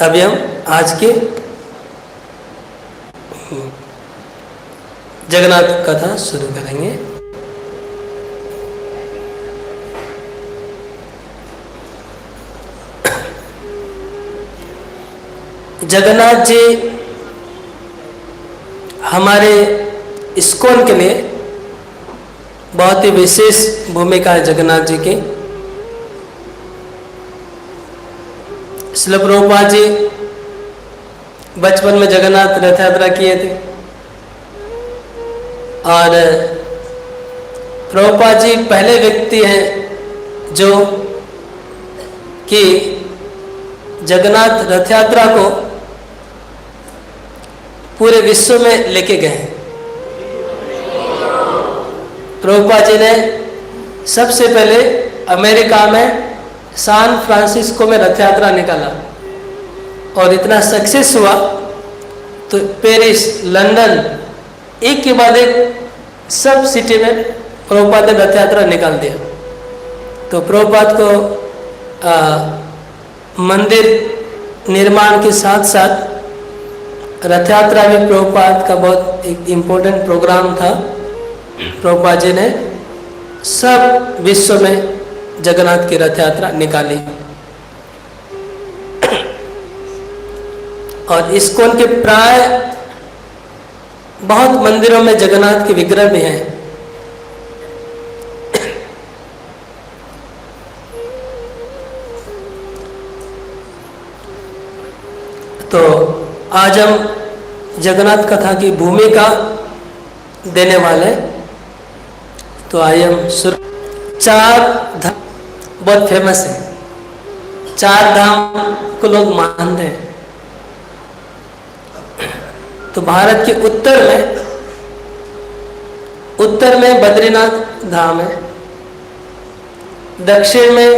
अभी हम आज के जगन्नाथ कथा शुरू करेंगे। जगन्नाथ जी हमारे इस्कॉन के लिए बहुत ही विशेष भूमिका है। जगन्नाथ जी की श्रील प्रभुपाद जी बचपन में जगन्नाथ रथ यात्रा किए थे और प्रभुपाद जी पहले व्यक्ति हैं जो कि जगन्नाथ रथ यात्रा को पूरे विश्व में लेके गए हैं। प्रभुपाद जी ने सबसे पहले अमेरिका में सैन फ्रांसिस्को में रथ यात्रा निकाला और इतना सक्सेस हुआ तो पेरिस, लंदन, एक के बाद एक सब सिटी में प्रभुपाद ने रथ यात्रा निकाल दिया। तो प्रभुपाद को मंदिर निर्माण के साथ साथ रथ यात्रा भी प्रभुपाद का बहुत एक इम्पोर्टेंट प्रोग्राम था। प्रभुपाद जी ने सब विश्व में जगन्नाथ की रथ यात्रा निकाली और इस्कॉन के प्राय बहुत मंदिरों में जगन्नाथ के विग्रह भी हैं। तो आज हम जगन्नाथ कथा की भूमिका देने वाले। तो आइए हम शुरू। चार धाम बहुत फेमस है। चार धाम को लोग मानते हैं। तो भारत के उत्तर में बद्रीनाथ धाम है, दक्षिण में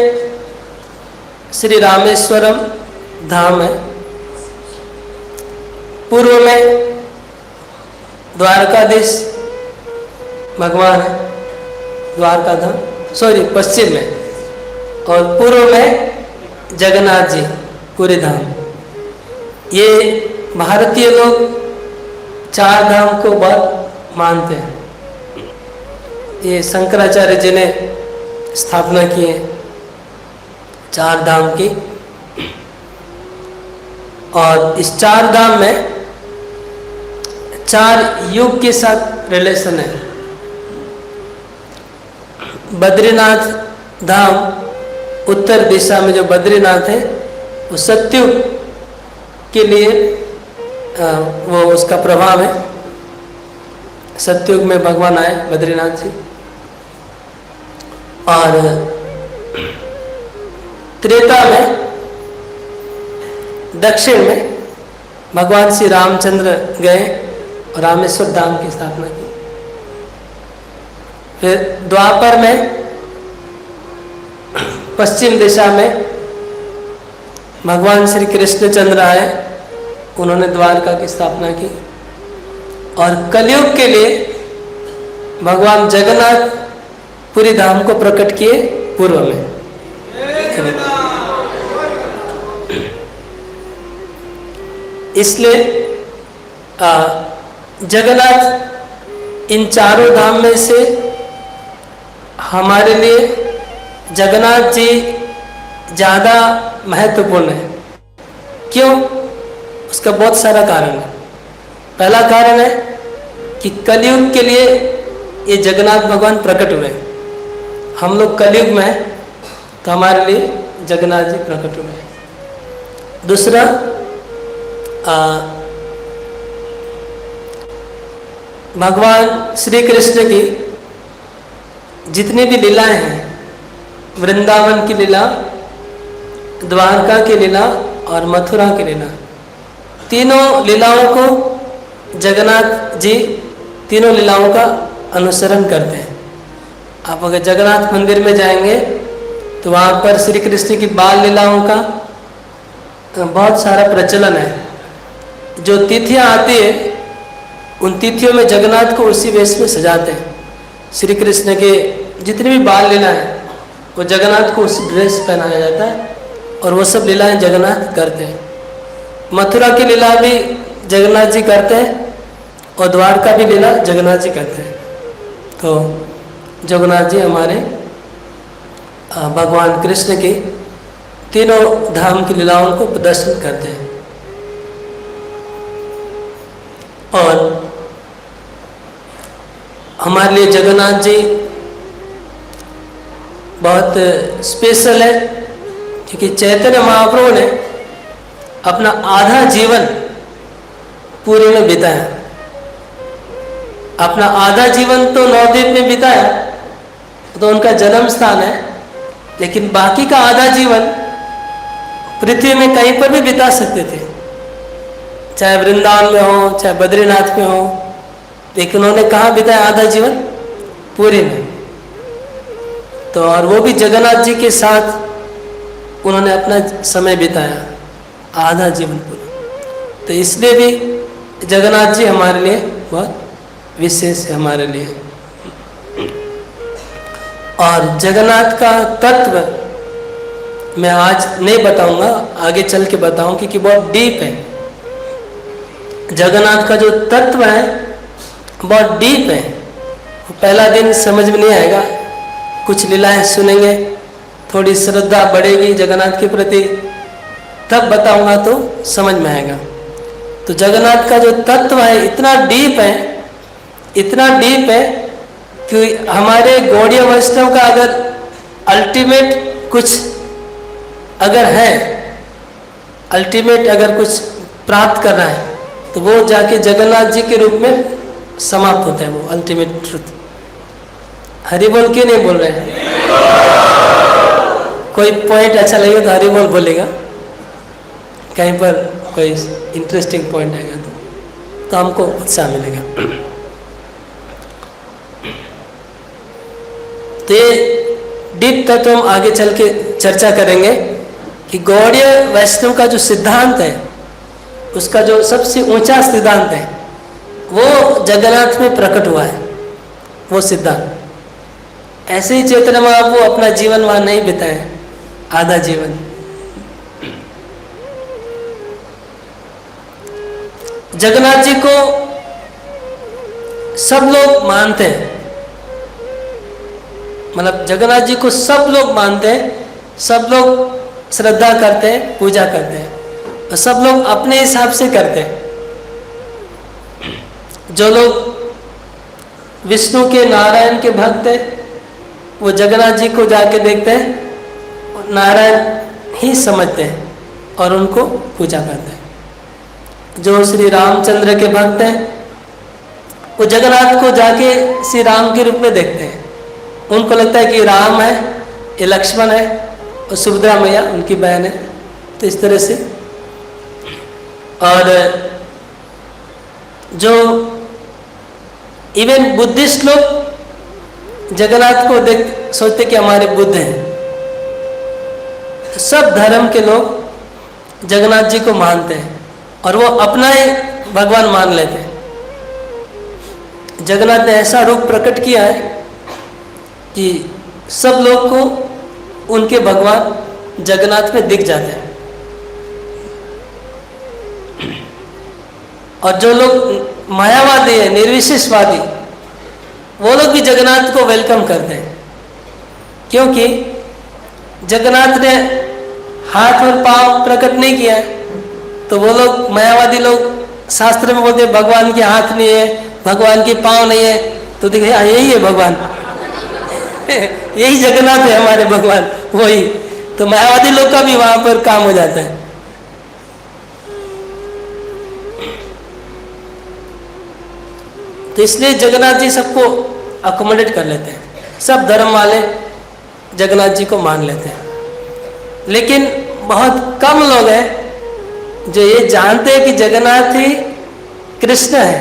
श्री रामेश्वरम धाम है, पूर्व में द्वारकाधीश भगवान है, द्वारका धाम, पश्चिम में, और पूर्व में जगन्नाथ जी पूरी धाम। ये भारतीय लोग चार धाम को बहुत मानते हैं। ये शंकराचार्य जी ने स्थापना की है चार धाम की। और इस चार धाम में चार युग के साथ रिलेशन है। बद्रीनाथ धाम उत्तर दिशा में जो बद्रीनाथ है वो सतयुग के लिए वो उसका प्रभाव है। सतयुग में भगवान आए बद्रीनाथ जी। और त्रेता में दक्षिण में भगवान श्री रामचंद्र गए और रामेश्वर धाम की स्थापना की। फिर द्वापर में पश्चिम दिशा में भगवान श्री कृष्णचंद्र आए, उन्होंने द्वारका की स्थापना की। और कलयुग के लिए भगवान जगन्नाथ पूरी धाम को प्रकट किए पूर्व में। इसलिए जगन्नाथ इन चारों धाम में से हमारे लिए जगन्नाथ जी ज़्यादा महत्वपूर्ण है। क्यों? उसका बहुत सारा कारण है। पहला कारण है कि कलयुग के लिए ये जगन्नाथ भगवान प्रकट हुए। हम लोग कलयुग में हैं तो हमारे लिए जगन्नाथ जी प्रकट हुए। दूसरा, भगवान श्री कृष्ण की जितनी भी लीलाएं हैं, वृंदावन की लीला, द्वारका की लीला और मथुरा की लीला, तीनों लीलाओं को जगन्नाथ जी तीनों लीलाओं का अनुसरण करते हैं। आप अगर जगन्नाथ मंदिर में जाएंगे तो वहाँ पर श्री कृष्ण की बाल लीलाओं का बहुत सारा प्रचलन है। जो तिथियाँ आती है उन तिथियों में जगन्नाथ को उसी वेश में सजाते हैं। श्री कृष्ण के जितनी भी बाल लीला है वो जगन्नाथ को उस ड्रेस पहनाया जाता है और वो सब लीलाएं जगन्नाथ करते हैं। मथुरा की लीला भी जगन्नाथ जी करते हैं और द्वारका भी लीला जगन्नाथ जी करते हैं। तो जगन्नाथ जी हमारे भगवान कृष्ण की तीनों धाम की लीलाओं को प्रदर्शन करते हैं। और हमारे लिए जगन्नाथ जी बहुत स्पेशल है, क्योंकि चैतन्य महाप्रभु ने अपना आधा जीवन पूरी में बिताया। अपना आधा जीवन तो नवद्वीप में बिताया, तो उनका जन्म स्थान है, लेकिन बाकी का आधा जीवन पृथ्वी में कहीं पर भी बिता सकते थे, चाहे वृंदावन में हो, चाहे बद्रीनाथ में हो, लेकिन उन्होंने कहाँ बिताया आधा जीवन? पूरी में। तो और वो भी जगन्नाथ जी के साथ उन्होंने अपना समय बिताया, आधा जीवन पूरा। तो इसलिए भी जगन्नाथ जी हमारे लिए बहुत विशेष है हमारे लिए। और जगन्नाथ का तत्व मैं आज नहीं बताऊंगा, आगे चल के बताऊं, क्योंकि बहुत डीप है। जगन्नाथ का जो तत्व है बहुत डीप है। पहला दिन समझ में नहीं आएगा, कुछ लीलाएं सुनेंगे, थोड़ी श्रद्धा बढ़ेगी जगन्नाथ के प्रति, तब बताऊंगा तो समझ में आएगा। तो जगन्नाथ का जो तत्व है इतना डीप है, इतना डीप है कि हमारे गौड़ीय वैष्णव का अगर अल्टीमेट कुछ अगर है, अल्टीमेट अगर कुछ प्राप्त करना है, तो वो जाके जगन्नाथ जी के रूप में समाप्त होता है, वो अल्टीमेट ट्रुथ। हरि बोल क्यों नहीं बोल रहे हैं? कोई पॉइंट अच्छा लगेगा तो हरि बोल बोलेगा, कहीं पर कोई इंटरेस्टिंग पॉइंट आएगा तो हमको उत्साह मिलेगा। तो ये डीप तत्व हम आगे चल के चर्चा करेंगे कि गौड़ीय वैष्णव का जो सिद्धांत है, उसका जो सबसे ऊंचा सिद्धांत है, वो जगन्नाथ में प्रकट हुआ है। वो सिद्धांत ऐसे ही चैतन्य महाप्रभु अपना जीवन वहां नहीं बिताए, आधा जीवन। जगन्नाथ जी को सब लोग मानते हैं, मतलब जगन्नाथ जी को सब लोग मानते हैं, सब लोग श्रद्धा करते हैं, पूजा करते हैं, और सब लोग अपने हिसाब से करते हैं। जो लोग विष्णु के, नारायण के भक्त हैं, वो जगन्नाथ जी को जाके देखते हैं, नारायण ही समझते हैं और उनको पूजा करते हैं। जो श्री रामचंद्र के भक्त हैं, वो जगन्नाथ को जाके श्री राम के रूप में देखते हैं। उनको लगता है कि राम है, ये लक्ष्मण है, और सुभद्रा मैया उनकी बहन है। तो इस तरह से, और जो इवन बुद्धिस्ट लोग जगन्नाथ को देख सोचते कि हमारे बुद्ध हैं। सब धर्म के लोग जगन्नाथ जी को मानते हैं और वो अपना ही भगवान मान लेते हैं। जगन्नाथ ने ऐसा रूप प्रकट किया है कि सब लोग को उनके भगवान जगन्नाथ में दिख जाते हैं। और जो लोग मायावादी है, निर्विशेषवादी, वो लोग भी जगन्नाथ को वेलकम करते हैं, क्योंकि जगन्नाथ ने हाथ और पांव प्रकट नहीं किया है। तो वो लोग मायावादी लोग शास्त्र में बोलते हैं भगवान के हाथ नहीं है, भगवान के पांव नहीं है, तो देखिए यही है भगवान यही जगन्नाथ है हमारे भगवान, वही। तो मायावादी लोग का भी वहां पर काम हो जाता है। तो इसलिए जगन्नाथ जी सबको अकोमोडेट कर लेते हैं, सब धर्म वाले जगन्नाथ जी को मान लेते हैं। लेकिन बहुत कम लोग हैं जो ये जानते हैं कि जगन्नाथ ही कृष्ण है।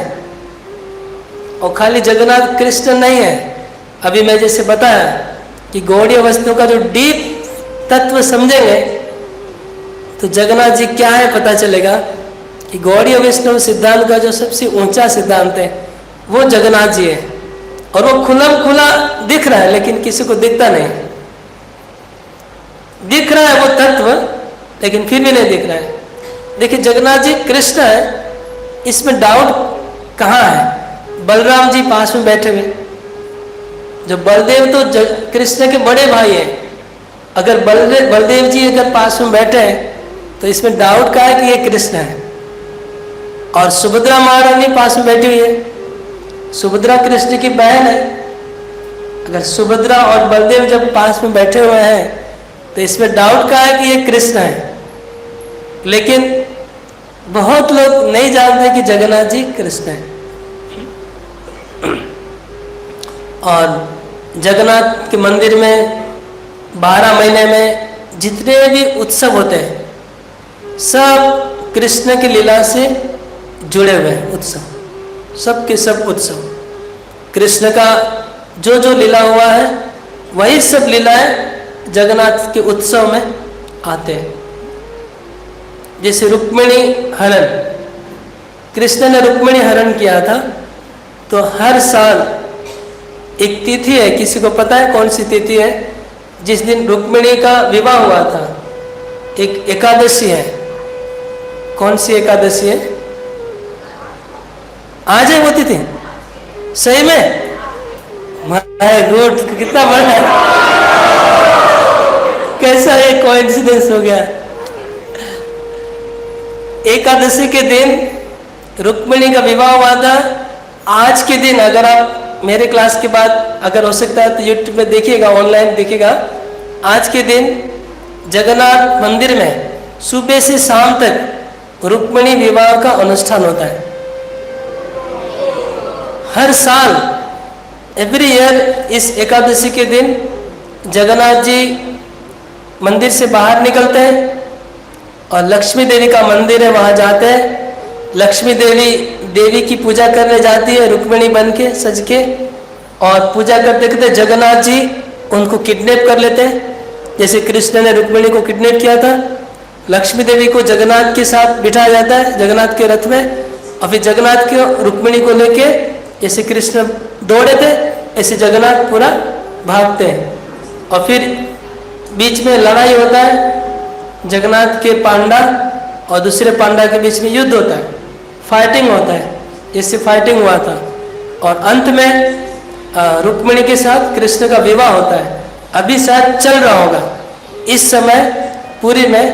और खाली जगन्नाथ कृष्ण नहीं है, अभी मैं जैसे बताया कि गौड़ीय वस्तु का जो डीप तत्व समझेंगे तो जगन्नाथ जी क्या है पता चलेगा कि गौड़ीय वैष्णव सिद्धांत का जो सबसे ऊंचा सिद्धांत है वो जगन्नाथ जी है। और वो खुलम खुला दिख रहा है, लेकिन किसी को दिखता नहीं। दिख रहा है वो तत्व, लेकिन फिर भी नहीं दिख रहा है। देखिए जगन्नाथ जी कृष्ण है, इसमें डाउट कहाँ है? बलराम जी पास में बैठे हुए, जो बलदेव तो कृष्ण के बड़े भाई हैं, अगर बलदेव जी अगर पास में बैठे हैं तो इसमें डाउट का है कि ये कृष्ण है। और सुभद्रा महारानी पास में बैठी हुई है, सुभद्रा कृष्ण की बहन है। अगर सुभद्रा और बलदेव जब पास में बैठे हुए हैं तो इसमें डाउट का है कि ये कृष्ण है। लेकिन बहुत लोग नहीं जानते कि जगन्नाथ जी कृष्ण है। और जगन्नाथ के मंदिर में 12 महीने में जितने भी उत्सव होते हैं सब कृष्ण की लीला से जुड़े हुए हैं। उत्सव, सब के सब उत्सव कृष्ण का जो जो लीला हुआ है वही सब लीलाएं जगन्नाथ के उत्सव में आते हैं। जैसे रुक्मिणी हरण, कृष्ण ने रुक्मिणी हरण किया था, तो हर साल एक तिथि है, किसी को पता है कौन सी तिथि है जिस दिन रुक्मिणी का विवाह हुआ था? एक एकादशी है। कौन सी एकादशी है? आज है वो तिथि? सही में? माय गॉड, कितना बड़ा है, कैसा ये कोइंसिडेंस हो गया। एकादशी के दिन रुक्मिणी का विवाह हुआ था। आज के दिन अगर आप मेरे क्लास के बाद अगर हो सकता है तो यूट्यूब में देखिएगा, ऑनलाइन देखिएगा। आज के दिन जगन्नाथ मंदिर में सुबह से शाम तक रुक्मिणी विवाह का अनुष्ठान होता है। हर साल एवरी ईयर इस एकादशी के दिन जगन्नाथ जी मंदिर से बाहर निकलते हैं और लक्ष्मी देवी का मंदिर है, वहाँ जाते हैं। लक्ष्मी देवी की पूजा करने जाती है रुक्मिणी बन के सज के, और पूजा करते करते जगन्नाथ जी उनको किडनैप कर लेते हैं। जैसे कृष्ण ने रुक्मिणी को किडनैप किया था, लक्ष्मी देवी को जगन्नाथ के साथ बिठाया जाता है जगन्नाथ के रथ में, और फिर जगन्नाथ के रुक्मिणी को लेके जैसे कृष्ण दौड़े थे ऐसे जगन्नाथ पूरा भागते हैं। और फिर बीच में लड़ाई होता है, जगन्नाथ के पांडा और दूसरे पांडा के बीच में युद्ध होता है, फाइटिंग होता है, जैसे फाइटिंग हुआ था। और अंत में रुक्मिणी के साथ कृष्ण का विवाह होता है। अभी शायद चल रहा होगा इस समय पुरी में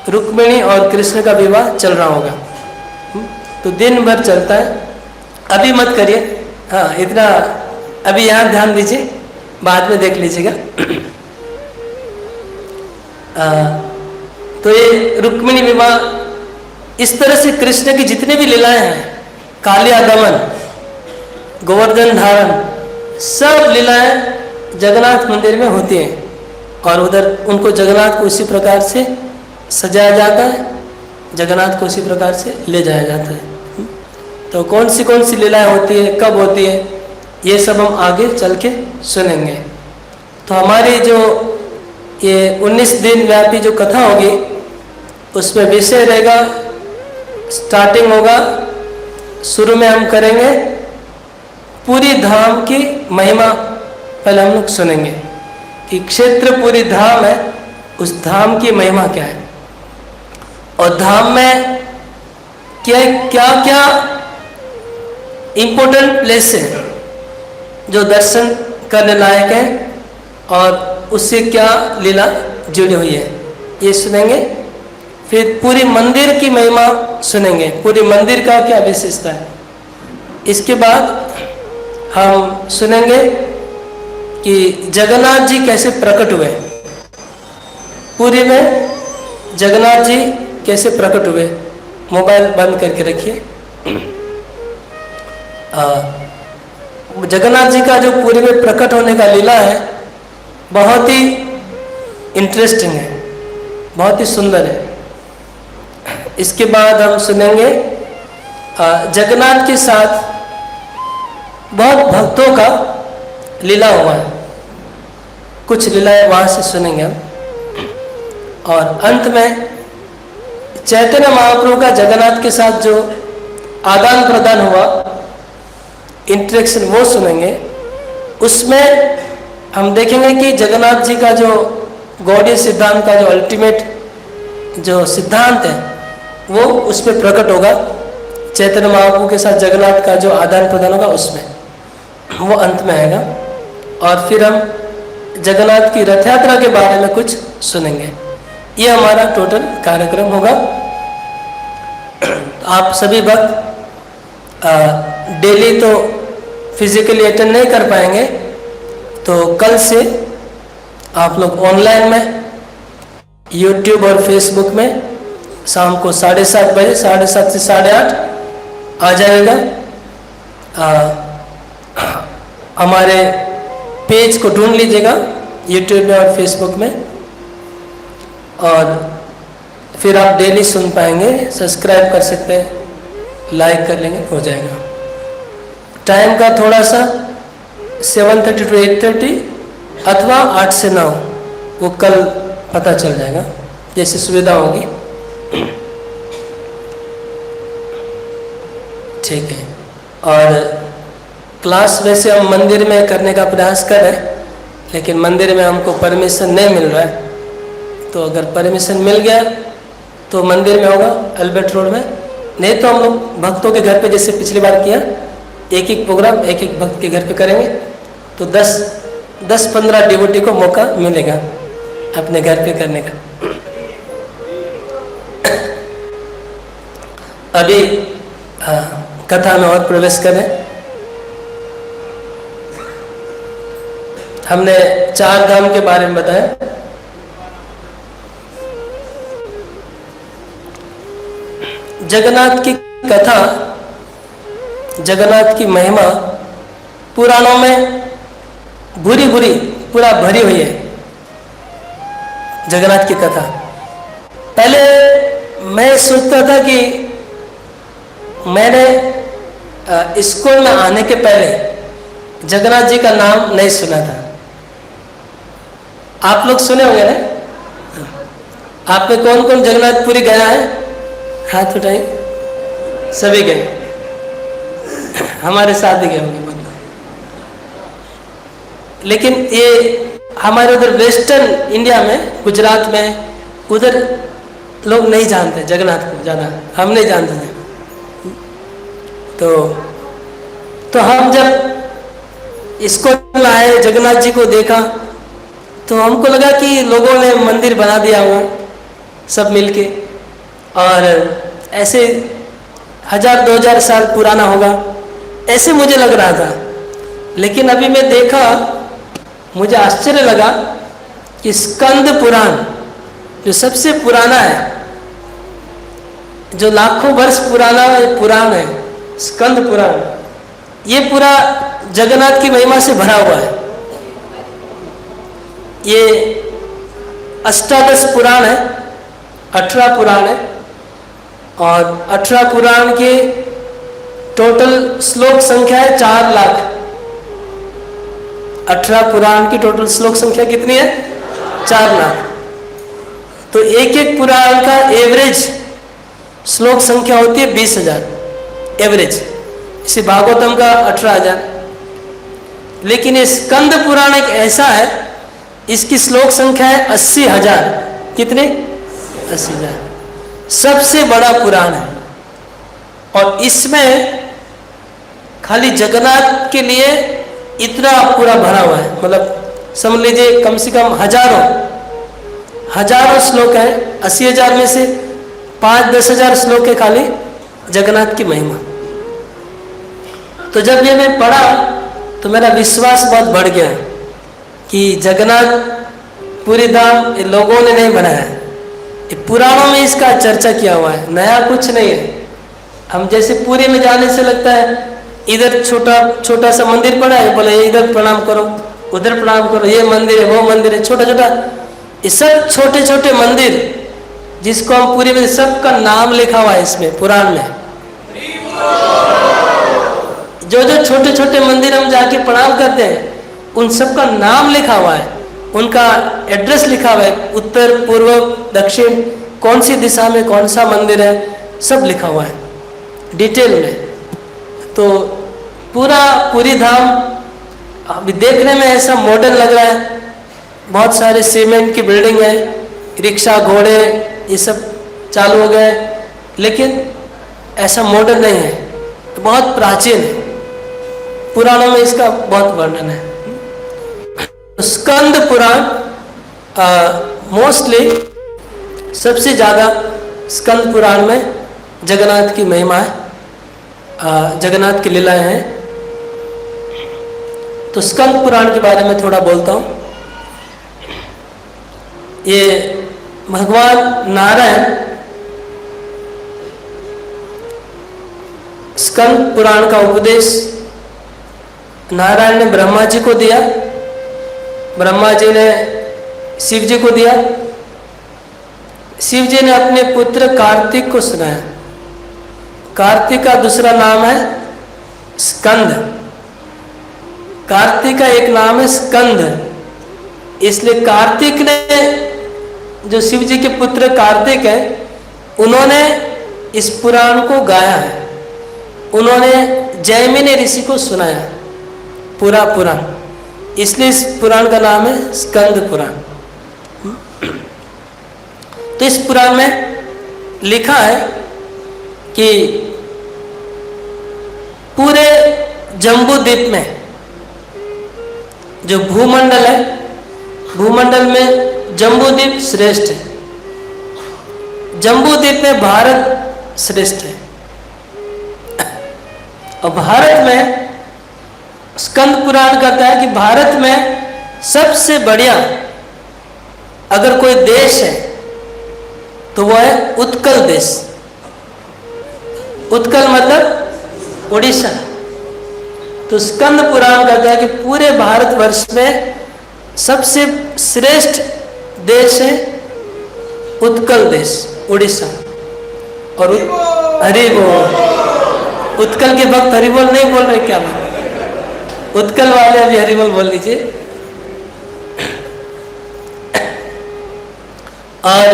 रुक्मिणी और कृष्ण का विवाह चल रहा होगा। तो दिन भर चलता है। अभी मत करिए, हाँ इतना अभी यहाँ ध्यान दीजिए, बाद में देख लीजिएगा। तो ये रुक्मिणी विवाह, इस तरह से कृष्ण की जितने भी लीलाएं हैं, कालिया दमन, गोवर्धन धारण, सब लीलाएं जगन्नाथ मंदिर में होती हैं। और उधर उनको जगन्नाथ को उसी प्रकार से सजाया जाता है, जगन्नाथ को उसी प्रकार से ले जाया जाता है। तो कौन सी लीलाएं होती है, कब होती है, ये सब हम आगे चल के सुनेंगे। तो हमारी जो ये 19 दिन व्यापी जो कथा होगी उसमें विषय रहेगा, स्टार्टिंग होगा, शुरू में हम करेंगे पूरी धाम की महिमा। पहले हम लोग सुनेंगे कि क्षेत्रपुरी धाम है, उस धाम की महिमा क्या है, और धाम में क्या क्या इम्पोर्टेंट प्लेस है जो दर्शन करने लायक है, और उससे क्या लीला जुड़ी हुई है, ये सुनेंगे। फिर पूरी मंदिर की महिमा सुनेंगे, पूरी मंदिर का क्या विशेषता है। इसके बाद हम सुनेंगे कि जगन्नाथ जी कैसे प्रकट हुए, पूरी में जगन्नाथ जी कैसे प्रकट हुए। मोबाइल बंद करके रखिए। जगन्नाथ जी का जो पूरी में प्रकट होने का लीला है बहुत ही इंटरेस्टिंग है, बहुत ही सुंदर है। इसके बाद हम सुनेंगे जगन्नाथ के साथ बहुत भक्तों का लीला हुआ है, कुछ लीलाएं वहाँ से सुनेंगे हम। और अंत में चैतन्य महाप्रभु का जगन्नाथ के साथ जो आदान प्रदान हुआ, इंटरेक्शन, वो सुनेंगे। उसमें हम देखेंगे कि जगन्नाथ जी का जो गौड़ीय सिद्धांत का जो अल्टीमेट जो सिद्धांत है वो उसमें प्रकट होगा। चैतन्य महाप्रभु के साथ जगन्नाथ का जो आदान प्रदान होगा उसमें, वो अंत में आएगा। और फिर हम जगन्नाथ की रथ यात्रा के बारे में कुछ सुनेंगे। ये हमारा टोटल कार्यक्रम होगा। आप सभी भक्त डेली तो फिजिकली अटेंड नहीं कर पाएंगे, तो कल से आप लोग ऑनलाइन में YouTube और Facebook में शाम को 7:30 बजे, 7:30 से 8:30 आ जाएगा। हमारे पेज को ढूंढ लीजिएगा YouTube में और Facebook में, और फिर आप डेली सुन पाएंगे। सब्सक्राइब कर सकते हैं, लाइक कर लेंगे, हो जाएगा। टाइम का थोड़ा सा 7:30 to 8:30 अथवा 8 से 9, वो कल पता चल जाएगा, जैसी सुविधा होगी। ठीक है। और क्लास वैसे हम मंदिर में करने का प्रयास कर रहे हैं, लेकिन मंदिर में हमको परमिशन नहीं मिल रहा है। तो अगर परमिशन मिल गया तो मंदिर में होगा, अल्बर्ट रोड में। नहीं तो हम लोग भक्तों के घर पे, जैसे पिछली बार किया, एक एक प्रोग्राम एक एक भक्त के घर पे करेंगे, तो 10-15 डिवोटी को मौका मिलेगा अपने घर पे करने का। अभी कथा में और प्रवेश करें। हमने 4 धाम के बारे में बताया। जगन्नाथ की कथा, जगन्नाथ की महिमा पुराणों में बुरी पूरा भरी हुई है। जगन्नाथ की कथा पहले मैं सोचता था कि मैंने स्कूल में आने के पहले जगन्नाथ जी का नाम नहीं सुना था। आप लोग सुने होंगे ना? आप में कौन कौन जगन्नाथपुरी गया है? हाथ उठाइए। सभी गए, हमारे साथ ही गए होंगे मतलब। लेकिन ये हमारे उधर वेस्टर्न इंडिया में, गुजरात में, उधर लोग नहीं जानते जगन्नाथ को ज़्यादा, हम नहीं जानते थे। तो हम जब इसको आए, जगन्नाथ जी को देखा, तो हमको लगा कि लोगों ने मंदिर बना दिया हुआ सब मिलके, और ऐसे 1000-2000 साल पुराना होगा, ऐसे मुझे लग रहा था। लेकिन अभी मैं देखा, मुझे आश्चर्य लगा कि स्कंद पुराण जो सबसे पुराना है, जो लाखों वर्ष पुराना पुराण है, स्कंद पुराण, ये पूरा जगन्नाथ की महिमा से भरा हुआ है। ये 18 पुराण है, 18 पुराण है, और 18 पुराण के टोटल श्लोक संख्या है 4 लाख। 18 पुराण की टोटल श्लोक संख्या कितनी है? 4 लाख। तो एक एक पुराण का एवरेज श्लोक संख्या होती है 20,000 एवरेज। इसी भागवतम का 18,000। लेकिन ये स्कंद पुराण एक ऐसा है, इसकी श्लोक संख्या है 80,000। कितने? 80,000। सबसे बड़ा पुराण है, और इसमें खाली जगन्नाथ के लिए इतना पूरा भरा हुआ है। मतलब समझ लीजिए कम से कम हजारों श्लोक है। 80,000 में से 5-10 हजार श्लोक है खाली जगन्नाथ की महिमा। तो जब ये मैं पढ़ा तो मेरा विश्वास बहुत बढ़ गया कि जगन्नाथ पूरी धाम ये लोगों ने नहीं बनाया है, ये पुराणों में इसका चर्चा किया हुआ है, नया कुछ नहीं है। हम जैसे पूरी में जाने से लगता है इधर छोटा सा मंदिर पड़ा है, बोले इधर प्रणाम करो, उधर प्रणाम करो, ये मंदिर है, वो मंदिर है, छोटा छोटा, ये सब छोटे छोटे मंदिर जिसको हम पूरी में, सबका नाम लिखा हुआ है इसमें पुराण में। जो जो छोटे छोटे मंदिर हम जाके प्रणाम करते हैं उन सबका नाम लिखा हुआ है, उनका एड्रेस लिखा हुआ है, उत्तर पूर्व दक्षिण कौन सी दिशा में कौन सा मंदिर है, सब लिखा हुआ है डिटेल में। तो पूरी धाम अभी देखने में ऐसा मॉडर्न लग रहा है, बहुत सारे सीमेंट की बिल्डिंग है, रिक्शा घोड़े ये सब चालू हो गए, लेकिन ऐसा मॉडर्न नहीं है, बहुत प्राचीन है। पुराणों में इसका बहुत वर्णन है। स्कंद पुराण मोस्टली सबसे ज़्यादा स्कंद पुराण में जगन्नाथ की महिमा है, जगन्नाथ की लीलाएं हैं। तो स्कंद पुराण के बारे में थोड़ा बोलता हूँ। ये भगवान नारायण स्कंद पुराण का उपदेश नारायण ने ब्रह्मा जी को दिया, ब्रह्मा जी ने शिव जी को दिया, शिव जी ने अपने पुत्र कार्तिक को सुनाया। कार्तिक का दूसरा नाम है स्कंद, कार्तिक का एक नाम है स्कंद। इसलिए कार्तिक ने, जो शिव जी के पुत्र कार्तिक है, उन्होंने इस पुराण को गाया है। उन्होंने जैमिनी ऋषि को सुनाया पूरा पुराण, इसलिए इस पुराण का नाम है स्कंद पुराण। तो इस पुराण में लिखा है कि पूरे जम्बूद्वीप में जो भूमंडल है, भूमंडल में जम्बूद्वीप श्रेष्ठ है। जम्बूद्वीप में भारत श्रेष्ठ है। और भारत में स्कंद पुराण कहता है कि भारत में सबसे बढ़िया अगर कोई देश है तो वह है उत्कल देश। उत्कल मतलब उड़ीसा। तो स्कंद पुराण कहता है कि पूरे भारतवर्ष में सबसे श्रेष्ठ देश है उत्कल देश, उड़ीसा। और हरि बोल, उत्कल के भक्त हरि बोल नहीं बोल रहे क्या? उत्कल वाले अभी हरि बोल लीजिए। और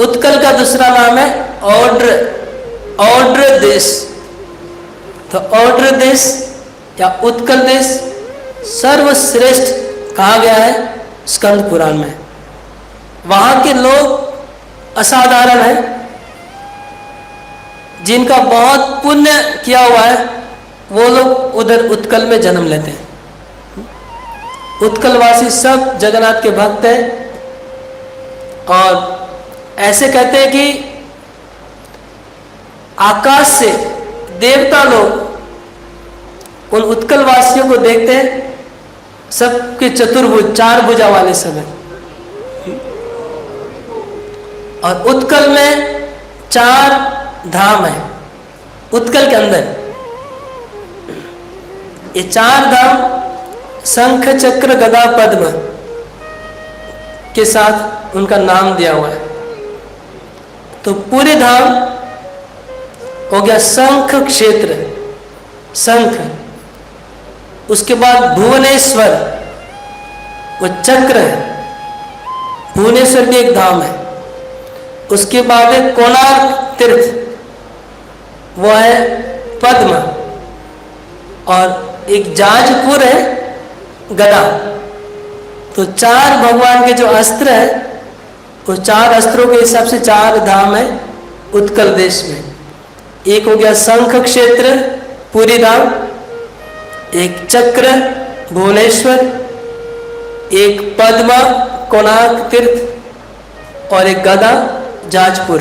उत्कल का दूसरा नाम है औड्र, औड्र देश। तो औड्र देश या उत्कल देश सर्वश्रेष्ठ कहा गया है स्कंद पुराण में। वहां के लोग असाधारण हैं, जिनका बहुत पुण्य किया हुआ है, वो लोग उधर उत्कल में जन्म लेते हैं। उत्कलवासी सब जगन्नाथ के भक्त हैं। और ऐसे कहते हैं कि आकाश से देवता लोग उन उत्कल वासियों को देखते हैं, सबके चतुर्भुज, चार भुजा वाले सब हैं। और उत्कल में 4 धाम है। उत्कल के अंदर ये 4 धाम शंख चक्र गदा पद्म के साथ उनका नाम दिया हुआ है। तो पूरे धाम हो गया शंख क्षेत्र, शंख। उसके बाद भुवनेश्वर, वो चक्र है। भुवनेश्वर भी एक धाम है। उसके बाद है कोणार्क तीर्थ, वो है पद्म। और एक जाजपुर है गदा। तो 4 भगवान के जो अस्त्र है, वो 4 अस्त्रों के हिसाब से 4 धाम है उत्कल देश में। एक हो गया शंख क्षेत्र पूरी धाम, एक चक्र भुवनेश्वर, एक पद्मा कोणार्क तीर्थ, और एक गदा जाजपुर।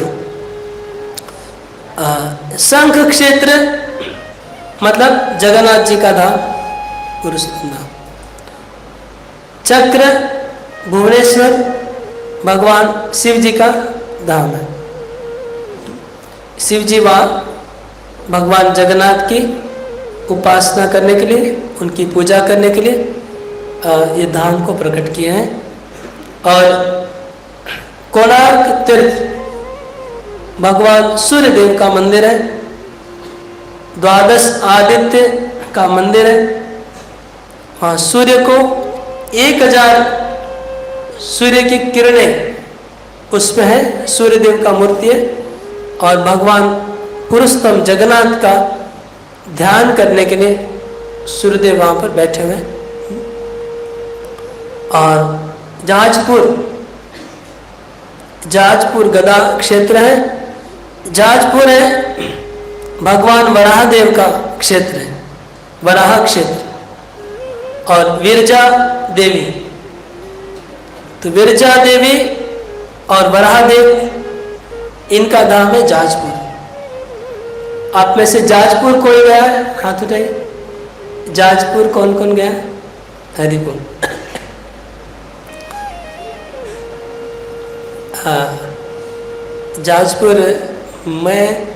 शंख क्षेत्र मतलब जगन्नाथ जी का धाम, पुरुषोत्तम धाम। चक्र भुवनेश्वर भगवान शिव जी का धाम है। शिव जी वहाँ भगवान जगन्नाथ की उपासना करने के लिए, उनकी पूजा करने के लिए ये धाम को प्रकट किए हैं। और कोणार्क तीर्थ भगवान सूर्य देव का मंदिर है। 12 आदित्य का मंदिर है। वहाँ सूर्य को 1000 सूर्य की किरणें उसमें है, सूर्य देव का मूर्ति है। और भगवान पुरुषोत्तम जगन्नाथ का ध्यान करने के लिए सूर्यदेव वहाँ पर बैठे हुए हैं। और जाजपुर गदा क्षेत्र है। जाजपुर है भगवान वराह देव का क्षेत्र है, वराह क्षेत्र। और विरजा देवी, तो विरजा देवी और वराह देव इनका धाम है जाजपुर। आप में से जाजपुर कोई गया है? हाथ उठाइए। जाजपुर कौन कौन गया? हरिपुर। हाँ, जाजपुर मैं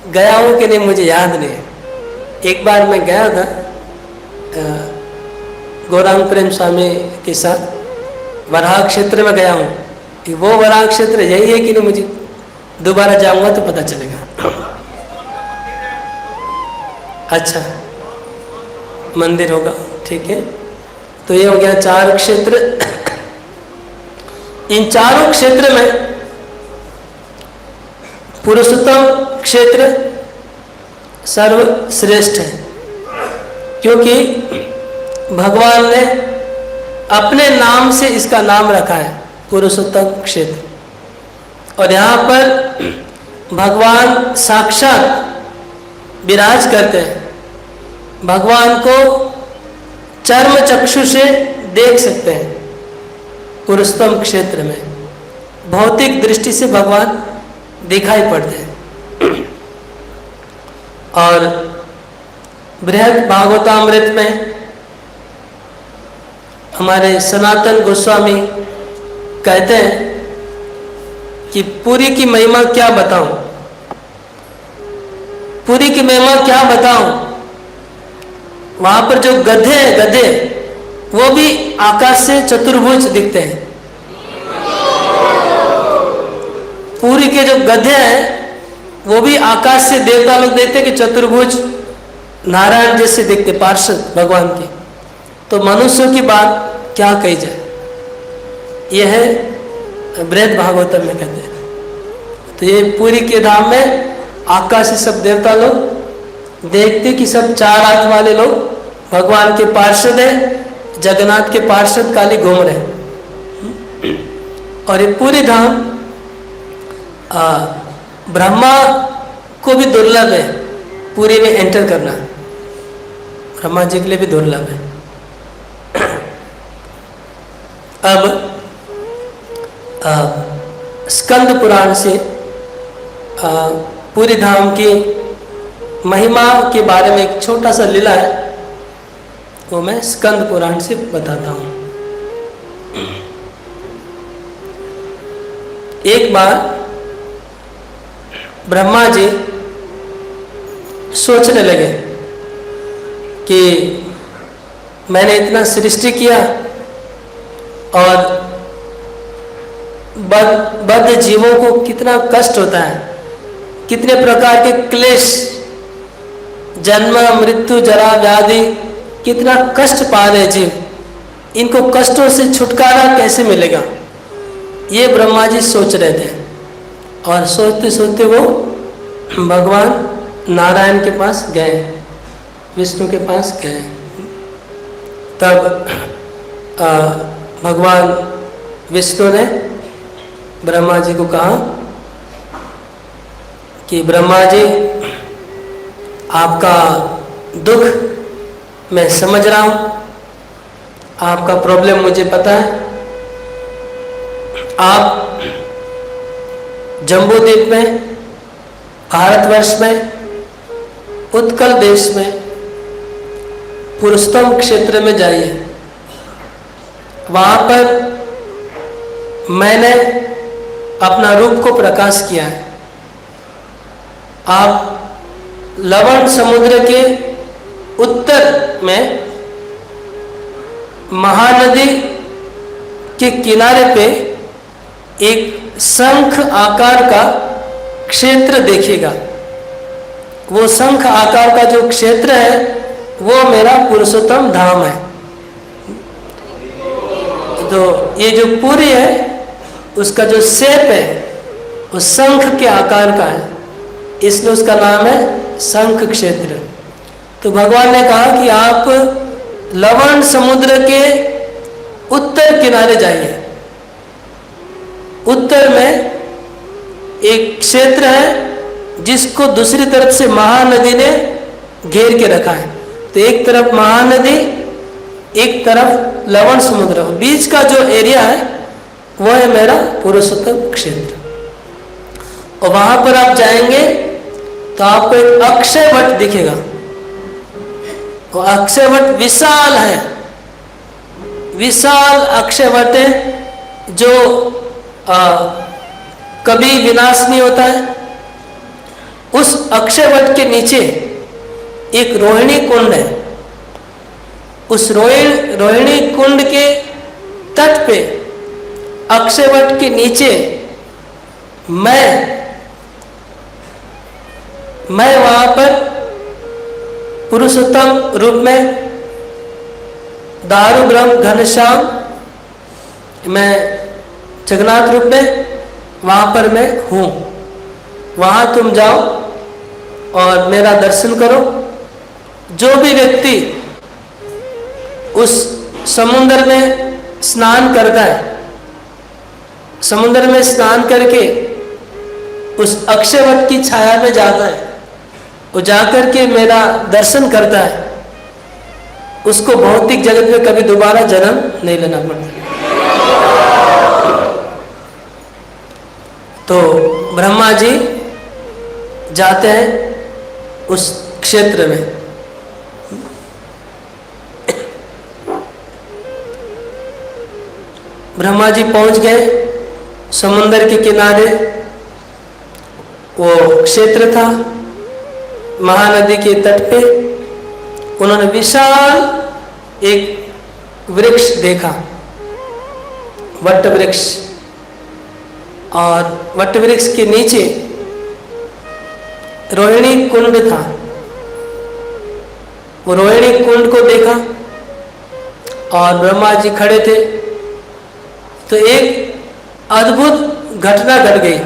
गया हूँ कि नहीं मुझे याद नहीं। एक बार मैं गया था गौरांग प्रेम स्वामी के साथ, वराह क्षेत्र में गया हूँ। कि वो वराह क्षेत्र यही है कि नहीं मुझे दोबारा जाऊंगा तो पता चलेगा। अच्छा, मंदिर होगा, ठीक है। तो ये हो गया 4 क्षेत्र। इन चारों क्षेत्र में पुरुषोत्तम क्षेत्र सर्वश्रेष्ठ है, क्योंकि भगवान ने अपने नाम से इसका नाम रखा है पुरुषोत्तम क्षेत्र। और यहाँ पर भगवान साक्षात विराज करते हैं। भगवान को चर्म चक्षु से देख सकते हैं पुरुषोत्तम क्षेत्र में। भौतिक दृष्टि से भगवान दिखाई पड़ते हैं। और बृहद भागवतामृत में हमारे सनातन गोस्वामी कहते हैं कि पुरी की महिमा क्या बताऊं, पुरी की महिमा क्या बताऊं। वहां पर जो गधे हैं, गधे वो भी आकाश से चतुर्भुज दिखते हैं। पुरी के जो गधे हैं वो भी आकाश से देवता लोग देखते हैं कि चतुर्भुज नारायण जैसे दिखते, पार्षद भगवान के। तो मनुष्यों की बात क्या कही जाए। यह है बृहद भागवतम में कहते हैं। तो ये पुरी के धाम में आकाश से सब देवता लोग देखते कि सब 4 हाथ वाले लोग भगवान के पार्षद हैं, जगन्नाथ के पार्षद काली घूम रहे हैं। और ये पूरी धाम ब्रह्मा को भी दुर्लभ है पूरी में एंटर करना, ब्रह्मा जी के लिए भी दुर्लभ है। अब स्कंद पुराण से पूरी धाम की महिमा के बारे में एक छोटा सा लीला है, वो मैं स्कंद पुराण से बताता हूँ। एक बार ब्रह्मा जी सोचने लगे कि मैंने इतना सृष्टि किया और बद्ध जीवों को कितना कष्ट होता है, कितने प्रकार के क्लेश, जन्म मृत्यु जरा व्याधि, कितना कष्ट पा रहे जीव, इनको कष्टों से छुटकारा कैसे मिलेगा, ये ब्रह्मा जी सोच रहे थे। और सोचते सोचते वो भगवान नारायण के पास गए, विष्णु के पास गए। तब भगवान विष्णु ने ब्रह्मा जी को कहा कि ब्रह्मा जी, आपका दुख मैं समझ रहा हूँ, आपका प्रॉब्लम मुझे पता है। आप जम्बूद्वीप में, भारतवर्ष में, उत्कल देश में पुरुषोत्तम क्षेत्र में जाइए। वहाँ पर मैंने अपना रूप को प्रकाश किया है। आप लवण समुद्र के उत्तर में महानदी के किनारे पे एक शंख आकार का क्षेत्र देखिएगा। वो शंख आकार का जो क्षेत्र है वो मेरा पुरुषोत्तम धाम है। तो ये जो पुरी है उसका जो शेप है वो शंख के आकार का है, इसलिए उसका नाम है शंख क्षेत्र। तो भगवान ने कहा कि आप लवण समुद्र के उत्तर किनारे जाइए। उत्तर में एक क्षेत्र है जिसको दूसरी तरफ से महानदी ने घेर के रखा है। तो एक तरफ महानदी, एक तरफ लवण समुद्र, बीच का जो एरिया है वह है मेरा पुरुषोत्तम क्षेत्र। और वहां पर आप जाएंगे तो आपको एक अक्षय वट दिखेगा। वो अक्षय वट विशाल है, विशाल अक्षय वट है जो कभी विनाश नहीं होता है। उस अक्षय वट के नीचे एक रोहिणी कुंड है। उस रोहिणी कुंड के तट पे अक्षय वट के नीचे मैं वहां पर पुरुषोत्तम रूप में दारू ब्रह्म घनश्याम, मैं जगन्नाथ रूप में वहां पर मैं हूं। वहां तुम जाओ और मेरा दर्शन करो। जो भी व्यक्ति उस समुद्र में स्नान करता है, समुद्र में स्नान करके उस अक्षय वट की छाया में जाता है, वो जाकर के मेरा दर्शन करता है, उसको भौतिक जगत में कभी दोबारा जन्म नहीं लेना पड़ता। तो ब्रह्मा जी जाते हैं उस क्षेत्र में। ब्रह्मा जी पहुंच गए समुद्र के किनारे। वो क्षेत्र था महानदी के तट पे। उन्होंने विशाल एक वृक्ष देखा, वट वृक्ष, और वट वृक्ष के नीचे रोहिणी कुंड था। वो रोहिणी कुंड को देखा और ब्रह्मा जी खड़े थे। तो एक अद्भुत घटना घट गई।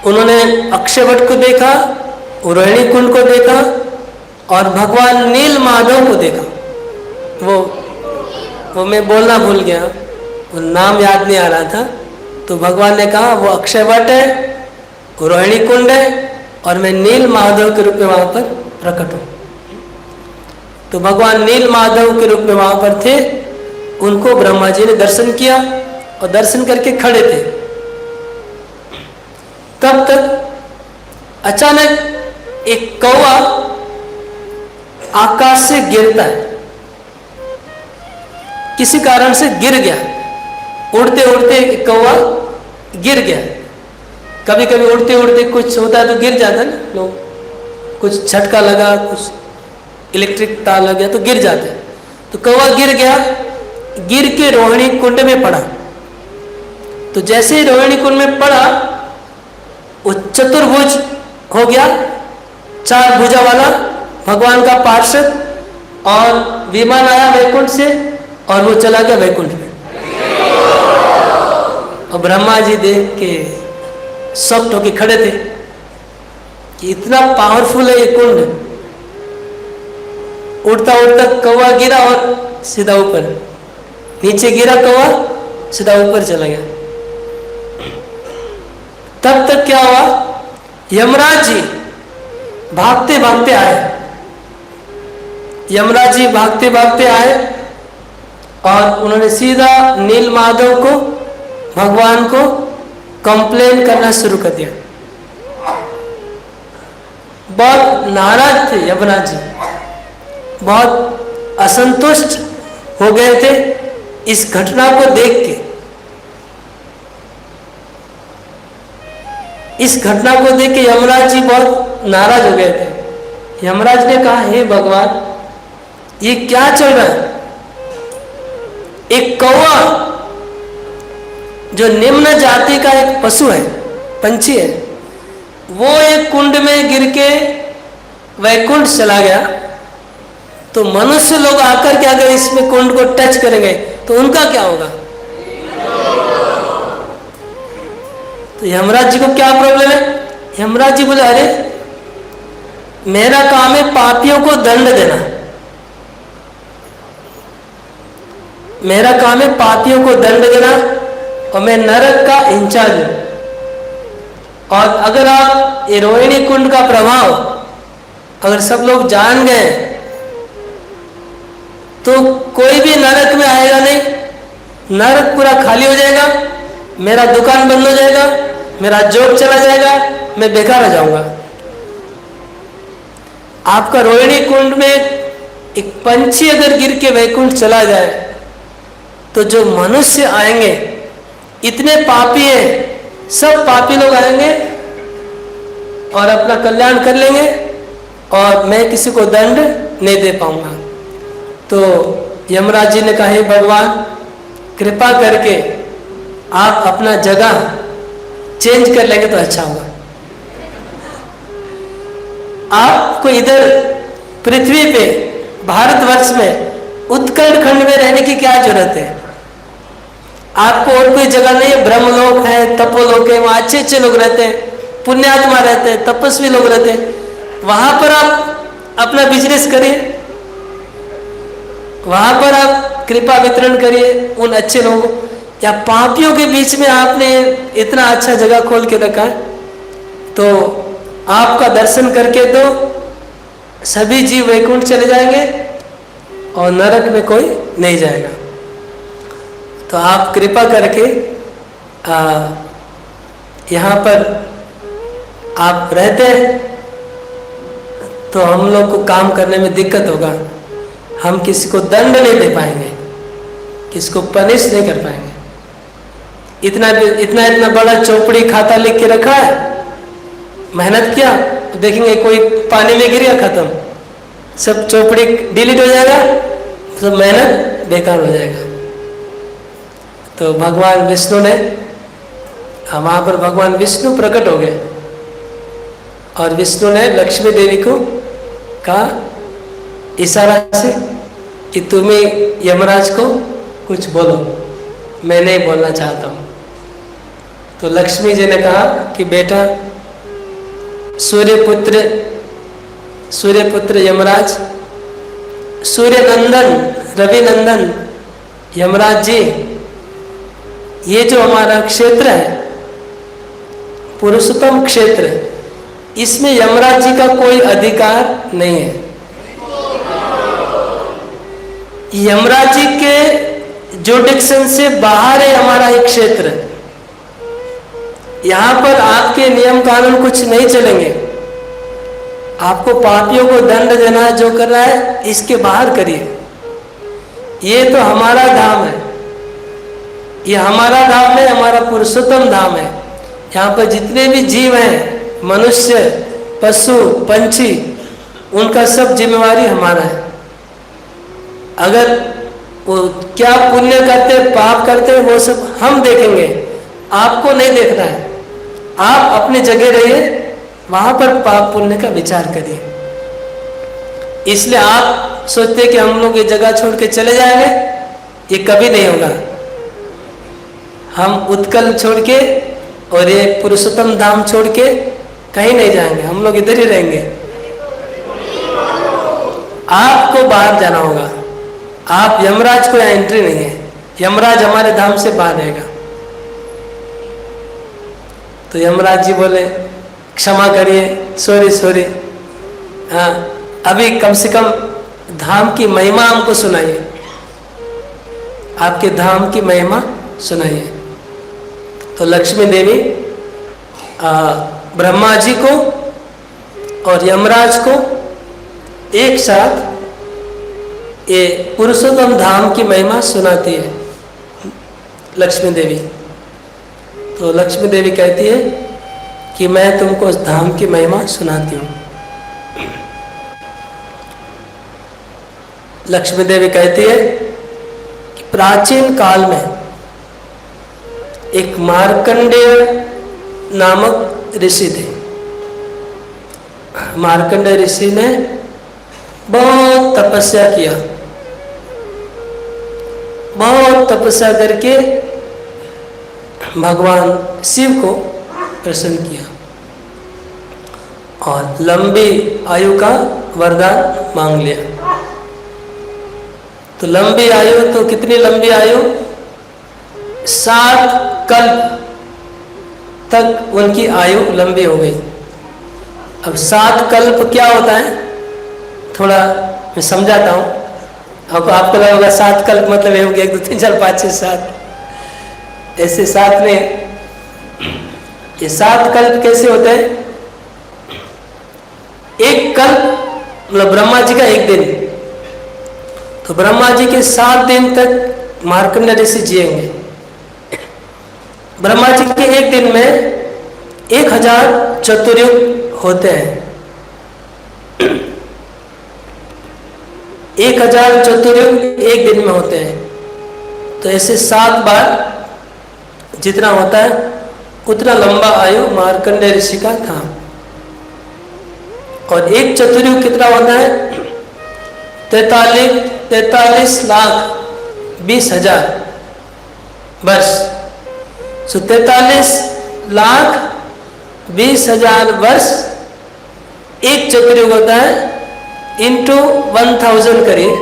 उन्होंने अक्षयवट को देखा, रोहिणी कुंड को देखा और भगवान नील माधव को देखा। वो मैं बोलना भूल गया, वो नाम याद नहीं आ रहा था। तो भगवान ने कहा वो अक्षयवट है, वो रोहिणी कुंड है और मैं नील माधव के रूप में वहां पर प्रकट हूं। तो भगवान नील माधव के रूप में वहां पर थे। उनको ब्रह्मा जी ने दर्शन किया और दर्शन करके खड़े थे। तब तक अचानक एक कौवा आकाश से गिरता है, किसी कारण से गिर गया। उड़ते उड़ते एक कौवा गिर गया। कभी कभी उड़ते उड़ते कुछ होता है तो गिर जाता है ना लोग, कुछ झटका लगा, कुछ इलेक्ट्रिक तार लग गया तो गिर जाते हैं। तो कौवा गिर गया, गिर के रोहिणी कुंड में पड़ा। तो जैसे ही रोहिणी कुंड में पड़ा वो चतुर्भुज हो गया, 4 भुजा वाला भगवान का पार्षद, और विमान आया वैकुंठ से और वो चला गया वैकुंठ में। और ब्रह्मा जी देख के शॉक्ड होके खड़े थे कि इतना पावरफुल है ये कुंड। उड़ता उड़ता कौवा गिरा और सीधा ऊपर, नीचे गिरा कौवा सीधा ऊपर चला गया। तब तक क्या हुआ, यमराज जी भागते भागते आए। यमराज जी भागते भागते आए और उन्होंने सीधा नील माधव को, भगवान को कंप्लेन करना शुरू कर दिया। बहुत नाराज थे यमराज जी, बहुत असंतुष्ट हो गए थे इस घटना को देख के। इस घटना को देख के यमराज जी बहुत नाराज हो गए थे। यमराज ने कहा, हे भगवान, ये क्या चल रहा है? एक कौवा जो निम्न जाति का एक पशु है, पंछी है, वो एक कुंड में गिर के वैकुंठ चला गया। तो मनुष्य लोग आकर के अगर इसमें कुंड को टच करेंगे तो उनका क्या होगा? तो यमराज जी को क्या प्रॉब्लम है? यमराज जी बोले, अरे मेरा काम है पापियों को दंड देना, मेरा काम है पापियों को दंड देना, और मैं नरक का इंचार्ज हूं। और अगर आप ये रोहिणी कुंड का प्रभाव अगर सब लोग जान गए तो कोई भी नरक में आएगा नहीं, नरक पूरा खाली हो जाएगा, मेरा दुकान बंद हो जाएगा, मेरा जॉब चला जाएगा, मैं बेकार हो जाऊंगा। आपका रोहिणी कुंड में एक पंछी अगर गिर के वैकुंठ चला जाए तो जो मनुष्य आएंगे इतने पापी हैं, सब पापी लोग आएंगे और अपना कल्याण कर लेंगे और मैं किसी को दंड नहीं दे पाऊंगा। तो यमराज जी ने कहा, हे भगवान कृपा करके आप अपना जगह चेंज कर लेंगे तो अच्छा होगा। आपको इधर पृथ्वी पे भारतवर्ष में उत्कल खंड में रहने की क्या जरूरत है? आपको और कोई जगह नहीं है, ब्रह्मलोक है, तपोलोक है, वहां अच्छे अच्छे लोग रहते हैं, पुण्यात्मा रहते हैं, तपस्वी लोग रहते हैं, वहां पर आप अपना बिजनेस करिए, वहां पर आप कृपा वितरण करिए उन अच्छे लोगों। या पापियों के बीच में आपने इतना अच्छा जगह खोल के रखा है, तो आपका दर्शन करके तो सभी जीव वैकुंठ चले जाएंगे और नरक में कोई नहीं जाएगा। तो आप कृपा करके यहाँ पर आप रहते हैं तो हम लोग को काम करने में दिक्कत होगा, हम किसी को दंड नहीं दे पाएंगे, किसी को पनिश नहीं कर पाएंगे। इतना इतना बड़ा चौपड़ी खाता लिख के रखा है, मेहनत किया तो देखेंगे कोई पानी में गिर गया, खत्म, सब चौपड़ी डिलीट हो जाएगा, सब मेहनत बेकार हो जाएगा। तो भगवान विष्णु ने वहां पर भगवान विष्णु प्रकट हो गए और विष्णु ने लक्ष्मी देवी को कहा इशारा से कि तुम्हें यमराज को कुछ बोलो, मैं नहीं बोलना चाहता हूं। तो लक्ष्मी जी ने कहा कि बेटा सूर्यपुत्र यमराज, सूर्यनंदन रविनंदन यमराज जी, ये जो हमारा क्षेत्र है पुरुषोत्तम क्षेत्र, इसमें यमराज जी का कोई अधिकार नहीं है। यमराज जी के जुडिक्शन से बाहर है हमारा एक क्षेत्र, यहां पर आपके नियम कानून कुछ नहीं चलेंगे। आपको पापियों को दंड देना जो कर रहा है इसके बाहर करिए। ये तो हमारा धाम है, ये हमारा धाम है, हमारा पुरुषोत्तम धाम है। यहाँ पर जितने भी जीव हैं, मनुष्य, पशु, पंछी, उनका सब जिम्मेवारी हमारा है। अगर वो क्या पुण्य करते पाप करते वो सब हम देखेंगे, आपको नहीं देखना है। आप अपनी जगह रहिए, वहां पर पाप पुण्य का विचार करिए। इसलिए आप सोचते कि हम लोग ये जगह छोड़ के चले जाएंगे, ये कभी नहीं होगा। हम उत्कल छोड़ के और ये पुरुषोत्तम धाम छोड़ के कहीं नहीं जाएंगे, हम लोग इधर ही रहेंगे। आपको बाहर जाना होगा, आप यमराज को यहाँ एंट्री नहीं है, यमराज हमारे धाम से बाहर रहेगा। तो यमराज जी बोले क्षमा करिए, सॉरी, हाँ अभी कम से कम धाम की महिमा हमको सुनाइए, आपके धाम की महिमा सुनाइए। तो लक्ष्मी देवी ब्रह्मा जी को और यमराज को एक साथ ये पुरुषोत्तम धाम की महिमा सुनाती है लक्ष्मी देवी। तो लक्ष्मी देवी कहती है कि मैं तुमको उस धाम की महिमा सुनाती हूँ। लक्ष्मी देवी कहती है कि प्राचीन काल में एक मार्कंडेय नामक ऋषि थे। मार्कंडेय ऋषि ने बहुत तपस्या किया, बहुत तपस्या करके भगवान शिव को प्रसन्न किया और लंबी आयु का वरदान मांग लिया। तो लंबी आयु, तो कितनी लंबी आयु? 7 कल्प तक उनकी आयु लंबी हो गई। अब 7 कल्प क्या होता है, थोड़ा मैं समझाता हूँ। आपको लगा होगा 7 कल्प मतलब ये हो गया 1 2 3 4 5 6 7, ऐसे 7 में। ये 7 कल्प कैसे होते हैं? एक कल्प मतलब ब्रह्मा जी का 1 दिन, तो ब्रह्मा जी के 7 दिन तक मार्कंडेय ऋषि जिएंगे। ब्रह्मा जी के 1 दिन में 1000 चतुर्युग होते हैं। 1000 चतुर्युग 1 दिन में होते हैं, तो ऐसे 7 बार जितना होता है उतना लंबा आयु मार्कंडेय ऋषि का था। और 1 चतुर्युग कितना होता है? 43 लाख 20 हजार वर्ष। 43 लाख 20 हजार वर्ष 1 चतुर्युग होता है, इंटू 1000 करिए।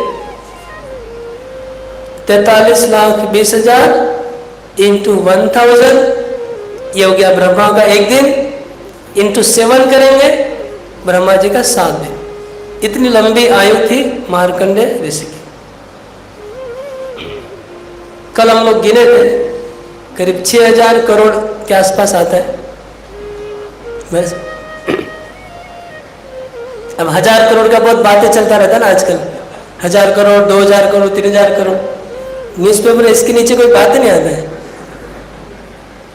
43 लाख 20 हजार इंटू 1000, ये हो गया ब्रह्मा का 1 दिन, इंटू 7 करेंगे ब्रह्मा जी का 7 दिन। इतनी लंबी आयु थी मार्कंडेय ऋषि की। कल हम लोग गिने थे, करीब 6000 करोड़ के आसपास आता है। बस अब 1000 करोड़ का बहुत बातें चलता रहता है ना आजकल, 1000 करोड़ 2000 करोड़ 3000 करोड़, न्यूज़पेपर इसके नीचे कोई बात नहीं आता है।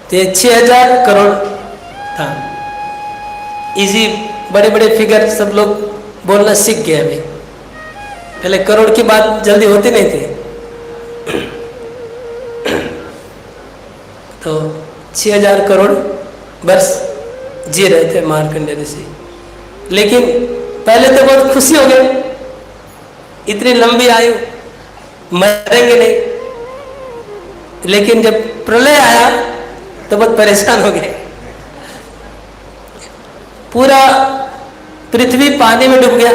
तो ये 6000 करोड़ था। इजी बड़े बड़े फिगर सब लोग बोलना सीख गए अभी, पहले करोड़ की बात जल्दी होती नहीं थी। तो 6000 करोड़ वर्ष जी रहे थे मार्कंडेय ऋषि। लेकिन पहले तो बहुत खुशी हो गए, इतनी लंबी आयु, मरेंगे नहीं। लेकिन जब प्रलय आया तो बहुत परेशान हो गए। पूरा पृथ्वी पानी में डूब गया,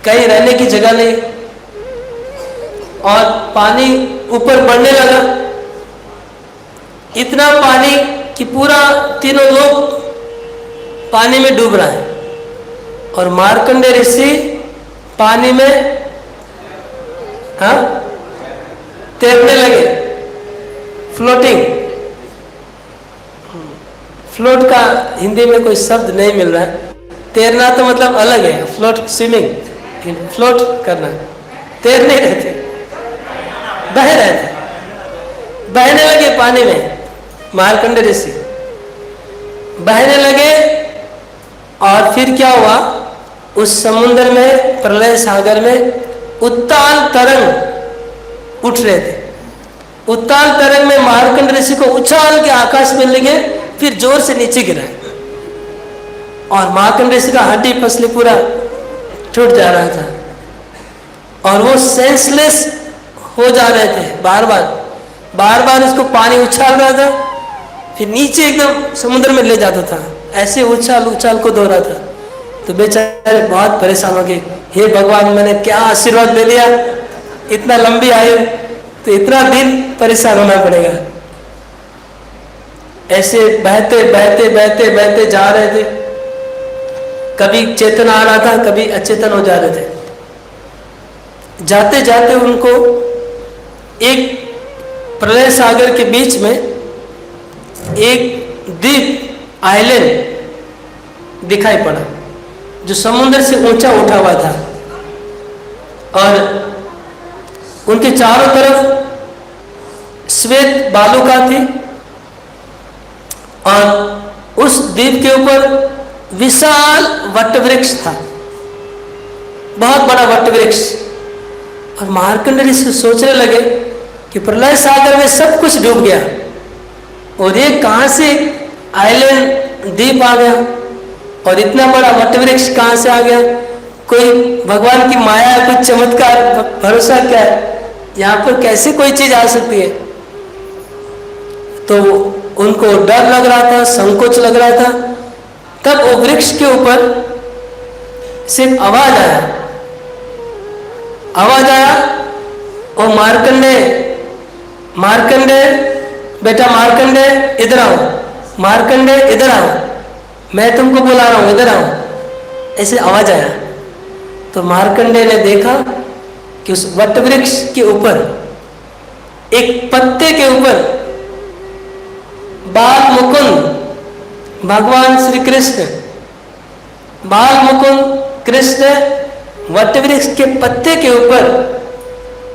कहीं रहने की जगह नहीं, और पानी ऊपर बढ़ने लगा। इतना पानी कि पूरा तीनों लोग पानी में डूब रहा है, और मार्कंडेय ऋषि पानी में तैरने लगे, फ्लोटिंग। फ्लोट का हिंदी में कोई शब्द नहीं मिल रहा है। तैरना तो मतलब अलग है, फ्लोट स्विमिंग, फ्लोट करना, तैर नहीं रहे थे, बह रहे थे, बहने लगे पानी में। मार्कंडेय ऋषि बहने लगे, और फिर क्या हुआ, उस समुद्र में, प्रलय सागर में उत्ताल तरंग उठ रहे थे। उत्ताल तरंग में मार्कंडेय ऋषि को उछाल के आकाश में ले गए, फिर जोर से नीचे गिराए, और मार्कंडेय ऋषि का हड्डी पसली पूरा टूट जा रहा था, और वो सेंसलेस हो जा रहे थे। बार बार उसको पानी उछाल रहा था, फिर नीचे एकदम समुद्र में ले जाता था, ऐसे उछाल को दो रहा था। तो बेचारे बहुत परेशान हो गए, हे भगवान, मैंने क्या आशीर्वाद दे दिया, इतना लंबी आयु, तो इतना दिन परेशान होना पड़ेगा। ऐसे बहते बहते बहते बहते जा रहे थे, कभी चेतन आ रहा था, कभी अचेतन हो जा रहे थे। जाते जाते उनको एक प्रलय सागर के बीच में एक द्वीप, आइलैंड दिखाई पड़ा, जो समुद्र से ऊंचा उठा हुआ था, और उनके चारों तरफ श्वेत बालुका थी, और उस द्वीप के ऊपर विशाल वटवृक्ष था, बहुत बड़ा वटवृक्ष। और मार्कंडेय ऋषि सोचने लगे कि प्रलय सागर में सब कुछ डूब गया, और ये कहाँ से आइलैंड द्वीप आ गया, और इतना बड़ा वटवृक्ष कहाँ से आ गया? कोई भगवान की माया है, कोई चमत्कार, भरोसा क्या है, यहाँ पर कैसे कोई चीज आ सकती है? तो उनको डर लग रहा था, संकोच लग रहा था। तब वो वृक्ष के ऊपर से आवाज आया, और मार्कंडेय बेटा मार्कंडे इधर आओ, मार्कंडे इधर आओ, मैं तुमको बुला रहा हूं, इधर आओ, ऐसे आवाज आया। तो मार्कंडे ने देखा कि उस वट वृक्ष के ऊपर एक पत्ते के ऊपर बाल मुकुंद भगवान श्री कृष्ण, बाल मुकुंद कृष्ण वट वृक्ष के पत्ते के ऊपर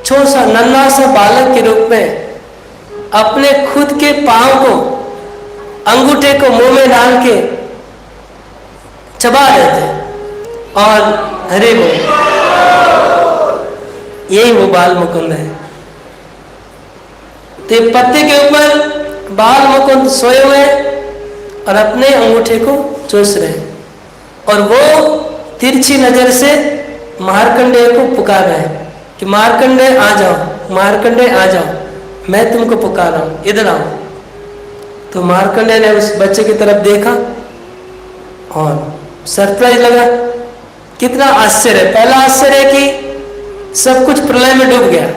छोटा सा नन्हा सा बालक के रूप में अपने खुद के पांव को, अंगूठे को मुंह में डाल के चबा रहे थे। और हरे बोल, यही वो बाल मुकुंद है। तो पत्ते के ऊपर बाल मुकुंद सोए हुए और अपने अंगूठे को चूस रहे, और वो तिरछी नजर से मार्कंडेय को पुकार रहे हैं कि मार्कंडेय आ जाओ, मार्कंडेय आ जाओ, मैं तुमको पुकार रहा हूं, इधर आओ। तो मार्कंडेय ने उस बच्चे की तरफ देखा और सरप्राइज लगा। कितना आश्चर्य है! पहला आश्चर्य है कि सब कुछ प्रलय में डूब गया,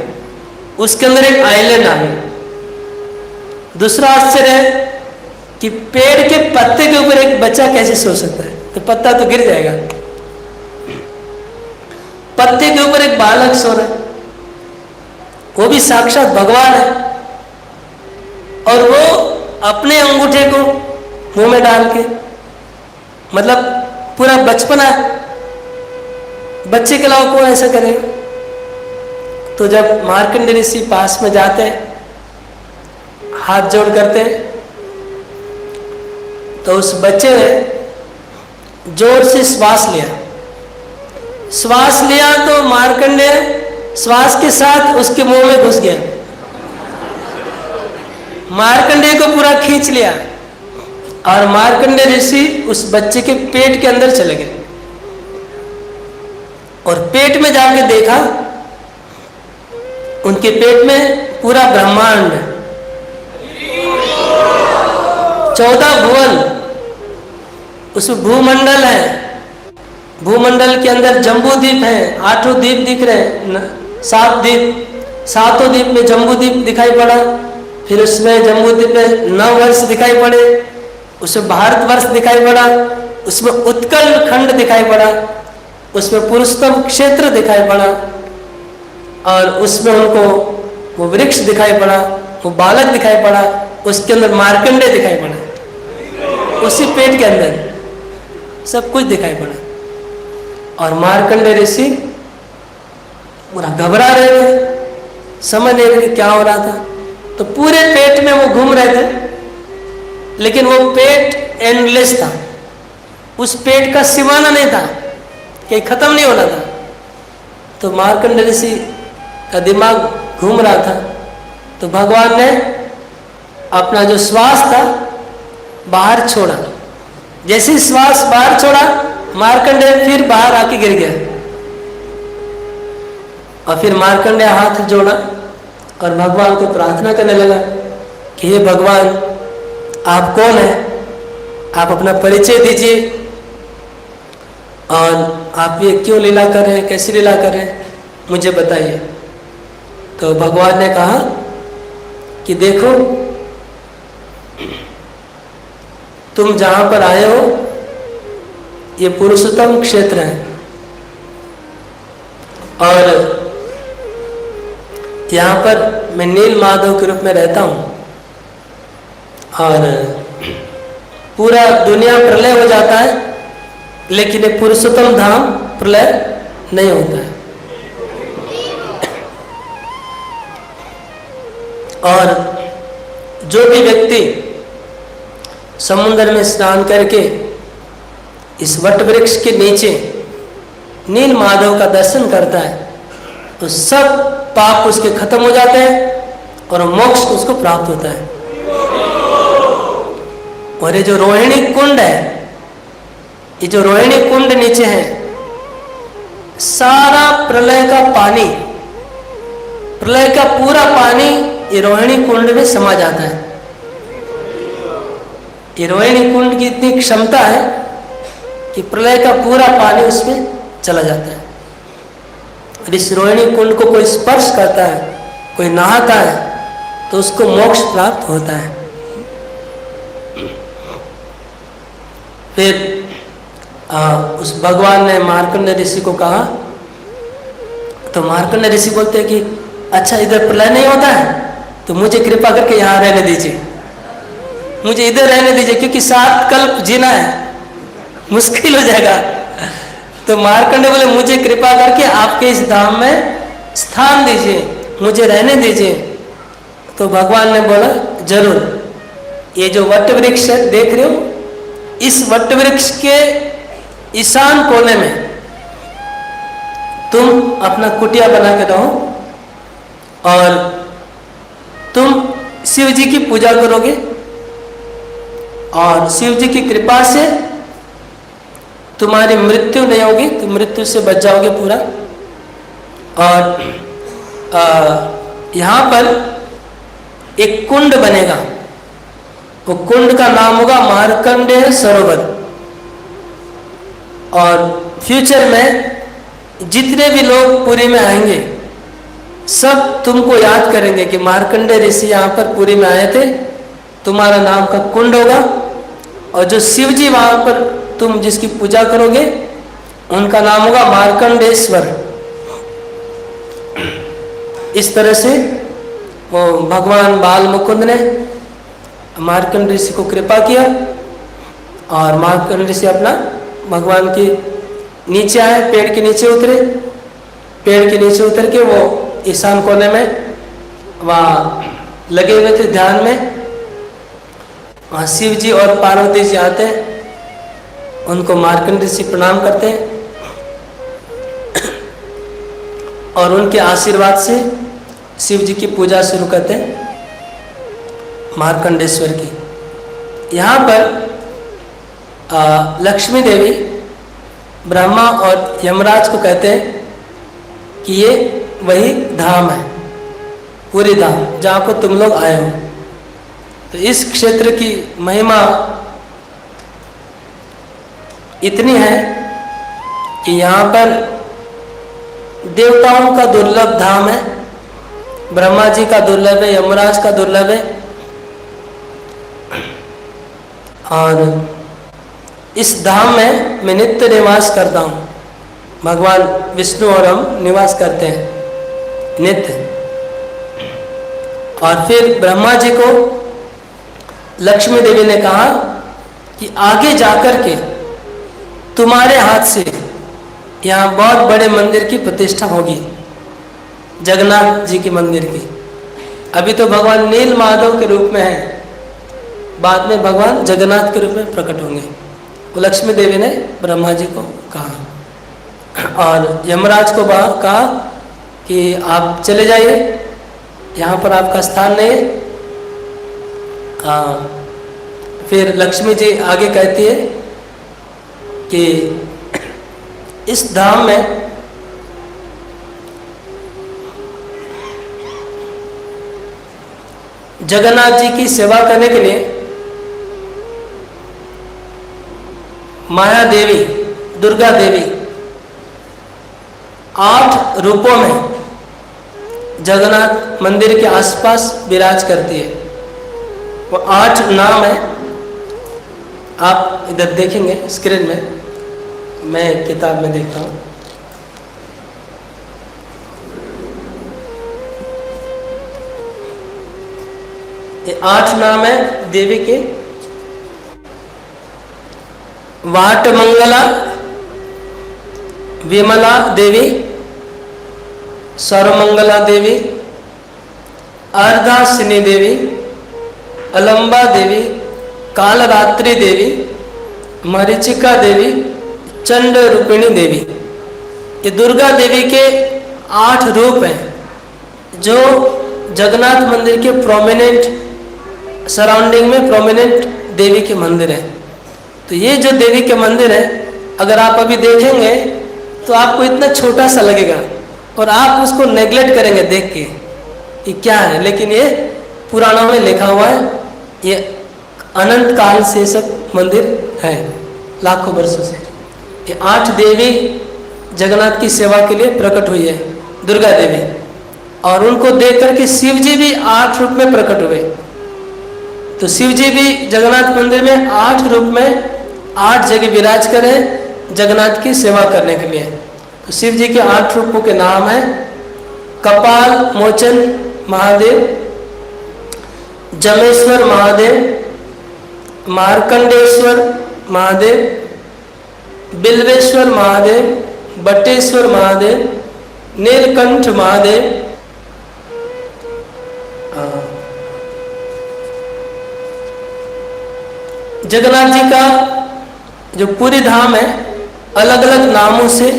उसके अंदर एक आइलैंड आ गई। दूसरा आश्चर्य है कि पेड़ के पत्ते के ऊपर एक बच्चा कैसे सो सकता है, तो पत्ता तो गिर जाएगा। पत्ते के ऊपर एक बालक सो रहा है, वो भी साक्षात भगवान है, और वो अपने अंगूठे को मुंह में डाल के, मतलब पूरा बचपना है, बच्चे के अलावा कौन ऐसा करेगा। तो जब मार्कंडेय ऋषि पास में जाते हैं, हाथ जोड़ करते हैं, तो उस बच्चे ने जोर से श्वास लिया। श्वास लिया तो मार्कंडेय श्वास के साथ उसके मुंह में घुस गया, मार्कंडेय को पूरा खींच लिया, और मार्कंडेय ऋषि उस बच्चे के पेट के अंदर चले गए। और पेट में जाके देखा, उनके पेट में पूरा ब्रह्मांड, 14 भुवन, उसमें भूमंडल है, भूमंडल के अंदर जम्बू द्वीप है, 8 द्वीप दिख रहे हैं, 7 द्वीप, 7 द्वीप में जम्बू द्वीप दिखाई पड़ा। फिर उसमें जम्बू द्वीप में 9 वर्ष दिखाई पड़े, उसमें भारतवर्ष दिखाई पड़ा, उसमें उत्कल खंड दिखाई पड़ा, उसमें पुरुषोत्तम क्षेत्र दिखाई पड़ा, और उसमें उनको वो वृक्ष दिखाई पड़ा, वो बालक दिखाई पड़ा, उसके अंदर मार्कंडेय दिखाई पड़ा, उसी पेट के अंदर सब कुछ दिखाई पड़ा। और मार्कंडेय ऋषि पूरा घबरा रहे थे, समझ नहीं रहे क्या हो रहा था। तो पूरे पेट में वो घूम रहे थे, लेकिन वो पेट एंडलेस था, उस पेट का सीमाना नहीं था, कहीं खत्म नहीं होना था। तो मार्कंडेय ऋषि का दिमाग घूम रहा था, तो भगवान ने अपना जो श्वास था बाहर छोड़ा। जैसे ही श्वास बाहर छोड़ा, मार्कंडेय फिर बाहर आके गिर गया। और फिर मार्कंडेय हाथ जोड़ा और भगवान को प्रार्थना करने लगा कि हे भगवान, आप कौन है, आप अपना परिचय दीजिए, और आप ये क्यों लीला कर रहे हैं, कैसी लीला कर रहे हैं, मुझे बताइए। तो भगवान ने कहा कि देखो, तुम जहां पर आए हो ये पुरुषोत्तम क्षेत्र है, और यहाँ पर मैं नील माधव के रूप में रहता हूँ, और पूरा दुनिया प्रलय हो जाता है, लेकिन ये पुरुषोत्तम धाम प्रलय नहीं होता है। और जो भी व्यक्ति समुद्र में स्नान करके इस वट वृक्ष के नीचे नील माधव का दर्शन करता है, तो सब पाप उसके खत्म हो जाते हैं और मोक्ष उसको प्राप्त होता है। और ये जो रोहिणी कुंड है, ये जो रोहिणी कुंड नीचे है, सारा प्रलय का पानी, प्रलय का पूरा पानी ये रोहिणी कुंड में समा जाता है। ये रोहिणी कुंड की इतनी क्षमता है कि प्रलय का पूरा पानी उसमें चला जाता है। और इस रोहिणी कुंड को कोई स्पर्श करता है, कोई नहाता है, तो उसको मोक्ष प्राप्त होता है। फिर उस भगवान ने मार्कंडेय ऋषि को कहा, तो मार्कंडेय ऋषि बोलते हैं कि अच्छा इधर प्रलय नहीं होता है तो मुझे कृपा करके यहाँ रहने दीजिए, मुझे इधर रहने दीजिए, क्योंकि 7 कल्प जीना है, मुश्किल हो जाएगा। तो मार्कंडेय बोले मुझे कृपा करके आपके इस धाम में स्थान दीजिए, मुझे रहने दीजिए। तो भगवान ने बोला जरूर, ये जो वट वृक्ष है देख रहे हो, इस वट वृक्ष के ईशान कोने में तुम अपना कुटिया बना के रहो और तुम शिव जी की पूजा करोगे और शिव जी की कृपा से तुम्हारी मृत्यु नहीं होगी, तुम मृत्यु से बच जाओगे पूरा। और यहाँ पर एक कुंड बनेगा, वो कुंड का नाम होगा मार्कंडेय सरोवर। और फ्यूचर में जितने भी लोग पुरी में आएंगे सब तुमको याद करेंगे कि मार्कंडेय ऋषि यहाँ पर पुरी में आए थे, तुम्हारा नाम का कुंड होगा। और जो शिव जी वहाँ पर तुम जिसकी पूजा करोगे उनका नाम होगा मार्कंडेश्वर। इस तरह से वो भगवान बाल मुकुंद ने मार्कंडेय ऋषि को कृपा किया और मार्कंडेय ऋषि अपना भगवान के नीचे आए, पेड़ के नीचे उतरे। पेड़ के नीचे उतर के वो ईशान कोने में वहाँ लगे हुए थे ध्यान में। वहाँ शिव जी और पार्वती जी आते हैं, उनको मार्कंडेय ऋषि प्रणाम करते हैं और उनके आशीर्वाद से शिव जी की पूजा शुरू करते हैं मार्कंडेश्वर की। यहाँ पर लक्ष्मी देवी ब्रह्मा और यमराज को कहते हैं कि ये वही धाम है, पूरी धाम जहाँ पर तुम लोग आए हो। तो इस क्षेत्र की महिमा इतनी है कि यहाँ पर देवताओं का दुर्लभ धाम है, ब्रह्मा जी का दुर्लभ है, यमराज का दुर्लभ है। और इस धाम में मैं नित्य निवास करता हूँ, भगवान विष्णु और हम निवास करते हैं नित्य। और फिर ब्रह्मा जी को लक्ष्मी देवी ने कहा कि आगे जाकर के तुम्हारे हाथ से यहाँ बहुत बड़े मंदिर की प्रतिष्ठा होगी, जगन्नाथ जी के मंदिर की। अभी तो भगवान नील माधव के रूप में है, बाद में भगवान जगन्नाथ के रूप में प्रकट होंगे। वो लक्ष्मी देवी ने ब्रह्मा जी को कहा और यमराज को कहा कि आप चले जाइए, यहाँ पर आपका स्थान नहीं है। फिर लक्ष्मी जी आगे कहती है कि इस धाम में जगन्नाथ जी की सेवा करने के लिए माया देवी, दुर्गा देवी 8 रूपों में जगन्नाथ मंदिर के आसपास विराज करती है। वो 8 नाम है, आप इधर देखेंगे स्क्रीन में, मैं किताब में देखता हूँ। ये 8 नाम है देवी के। वाट मंगला विमला देवी, सर्वमंगला देवी, अर्धासिनी देवी, अलंबा देवी, कालरात्रि देवी, मरीचिका देवी, चंड रूपिणी देवी। ये दुर्गा देवी के 8 रूप हैं जो जगन्नाथ मंदिर के प्रोमिनेंट सराउंडिंग में प्रोमिनेंट देवी के मंदिर हैं। तो ये जो देवी के मंदिर है, अगर आप अभी देखेंगे तो आपको इतना छोटा सा लगेगा और आप उसको नेग्लेक्ट करेंगे देख के कि क्या है, लेकिन ये पुराणों में लिखा हुआ है, ये अनंत काल से सब मंदिर है, लाखों वर्षों से। ये 8 देवी जगन्नाथ की सेवा के लिए प्रकट हुई है, दुर्गा देवी। और उनको देख करके शिव जी भी 8 रूप में प्रकट हुए। तो शिव जी भी जगन्नाथ मंदिर में 8 रूप में 8 जगह विराज करे जगन्नाथ की सेवा करने के लिए। तो शिव जी के 8 रूपों के नाम है कपाल मोचन महादेव, जमेश्वर महादेव, मार्कंडेश्वर महादेव, बिल्वेश्वर महादेव, बटेश्वर महादेव, नीलकंठ महादेव, जगन्नाथ जी का जो पूरी धाम है अलग अलग नामों से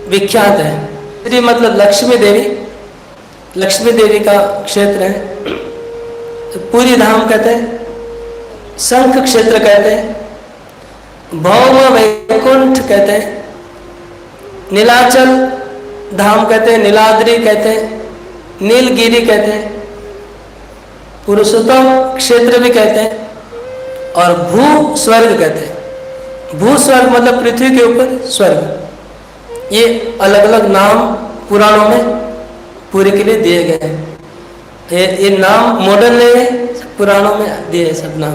विख्यात है। श्री मतलब लक्ष्मी देवी, लक्ष्मी देवी का क्षेत्र है। तो पूरी धाम कहते हैं, शंख क्षेत्र कहते हैं, भौम वैकुंठ कहते हैं, नीलाचल धाम कहते हैं, नीलाद्री कहते हैं, नीलगिरी कहते हैं, पुरुषोत्तम क्षेत्र भी कहते हैं और भू स्वर्ग कहते हैं। भू स्वर्ग मतलब पृथ्वी के ऊपर स्वर्ग। ये अलग अलग नाम पुराणों में पूरे के लिए दिए गए हैं। ये नाम मॉडर्न नहीं है, पुराणों में दिए सब नाम।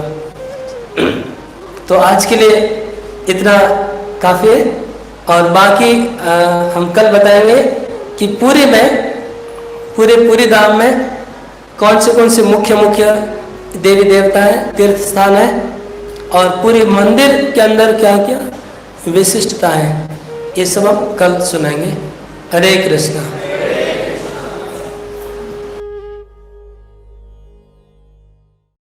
तो आज के लिए इतना काफ़ी है और बाकी हम कल बताएंगे कि पूरी धाम में कौन से मुख्य देवी देवता है, तीर्थ स्थान है और पूरी मंदिर के अंदर क्या क्या विशिष्टता है, ये सब हम कल सुनाएंगे। हरे कृष्णा।